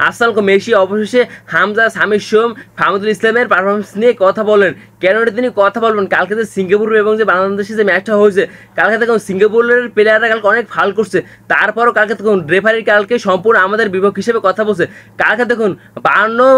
আসসালামু মেসি অবশেষে হামজা, সামির সোম, ফাহমুদুল ইসলামের পারফরমেন্স নিয়ে কথা বলেন। কেন তিনি কথা বলবেন? কালকে যে সিঙ্গাপুর এবং যে বাংলাদেশের যে ম্যাচটা হয়েছে, কালকে দেখুন সিঙ্গাপুরের প্লেয়াররা কালকে অনেক ফাউল করছে, তারপরও কালকে দেখুন রেফারি কালকে সম্পূর্ণ আমাদের বিপক্ষ হিসেবে কথা বলছে। কালকে দেখুন 52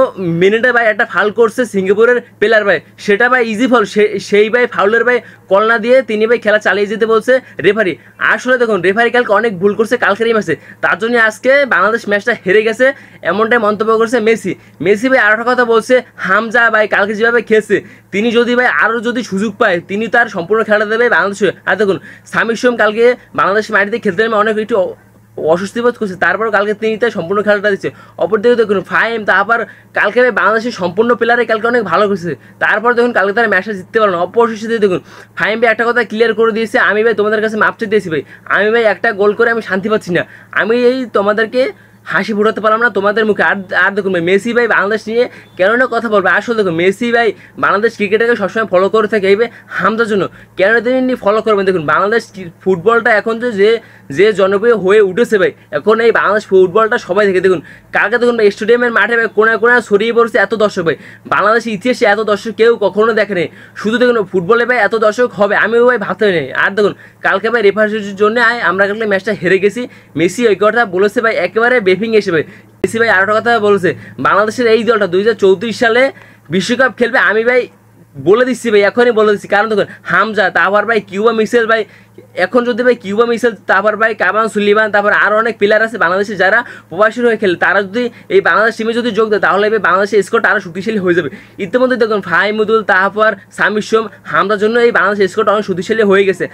মিনিটে ভাই একটা ফাউল করছে সিঙ্গাপুরের প্লেয়ার ভাই, সেটা ভাই ইজি ফাউল, সেই ভাই ফাউলের ভাই কল না দিয়ে তিনি ভাই খেলা চালিয়ে যেতে বলছে রেফারি। আসলে দেখুন রেফারি কালকে অনেক ভুল করছে কালকের এই ম্যাচে, তার জন্য আজকে বাংলাদেশ ম্যাচটা হেরে গেছে, এমনটাই মন্তব্য করছে মেসি। মেসি ভাই আরেকটা কথা বলছে, হামজা ভাই কালকে যেভাবে খেলছে, তিনি যদি ভাই আরও যদি সুযোগ পায় তিনি তার সম্পূর্ণ খেলাটা দেবে বাংলাদেশে। আর দেখুন সামির সোম কালকে বাংলাদেশ মাটিতে খেলতে নেমে অনেক একটু অস্বস্তি বোধ করছে, তারপর কালকে তিনি তাই সম্পূর্ণ খেলাটা দিচ্ছে। অপরদিকে দেখুন ফাহিম, তারপর কালকে বাংলাদেশের সম্পূর্ণ প্লেয়ারে কালকে অনেক ভালো করছে, তারপর দেখুন কালকে তারা ম্যাচটা জিততে পারলো না। অপরশেষে দেখুন ফাহিম ভাই একটা কথা ক্লিয়ার করে দিয়েছে, আমি ভাই তোমাদের কাছে মাপ চেয়েছি ভাই, আমি ভাই একটা গোল করে আমি শান্তি পাচ্ছি না, আমি এই তোমাদেরকে হাসি ফুটাতে পারলাম না তোমাদের মুখে। আর দেখুন ভাই মেসি ভাই বাংলাদেশ নিয়ে কেন না কথা বলবে, আসলে দেখুন মেসি ভাই বাংলাদেশ ক্রিকেটকে সবসময় ফলো করে থাকে এই ভাই হামজার জন্য। কেন তিনি ফলো করবেন? দেখুন বাংলাদেশ ফুটবলটা এখন যে জনপ্রিয় হয়ে উঠেছে ভাই, এখন এই বাংলাদেশ ফুটবলটা সবাই দেখে। দেখুন কালকে দেখুন ভাই স্টেডিয়ামের মাঠে ভাই কোনায় কোনায় ছড়িয়ে পড়ছে এত দর্শক ভাই, বাংলাদেশের ইতিহাসে এত দর্শক কেউ কখনো দেখেনি। শুধু দেখুন ফুটবলে ভাই এত দর্শক হবে আমিও ভাই ভাবতে নেই। আর দেখুন কালকে ভাই রেফারির জন্য আমরা কালকে ম্যাচটা হেরে গেছি। মেসি ওই কথা বলেছে ভাই একেবারে বেফিং এসে ভাই। মেসি ভাই আরেকটা কথা বলেছে, বাংলাদেশের এই দলটা 2034 সালে বিশ্বকাপ খেলবে, আমি ভাই বলে দিচ্ছি ভাই, এখনই বলে দিচ্ছি। কারণ দেখুন হামজা, তারপর ভাই কিউবা মিসেল ভাই, এখন যদি ভাই কিউবা মিসেল, তারপর ভাই কাবান সুলিমান, তারপর আরও অনেক প্লেয়ার আছে বাংলাদেশে যারা প্রবাসী হয়ে খেলে, তারা যদি এই বাংলাদেশ টিমে যদি যোগ দেয় তাহলে ভাই বাংলাদেশের স্কোরটা আরও শক্তিশালী হয়ে যাবে। ইতিমধ্যে দেখুন ফাহিমুদুল, তারপর সামির সোম, হামজার জন্য এই বাংলাদেশের স্কোরটা অনেক শক্তিশালী হয়ে গেছে।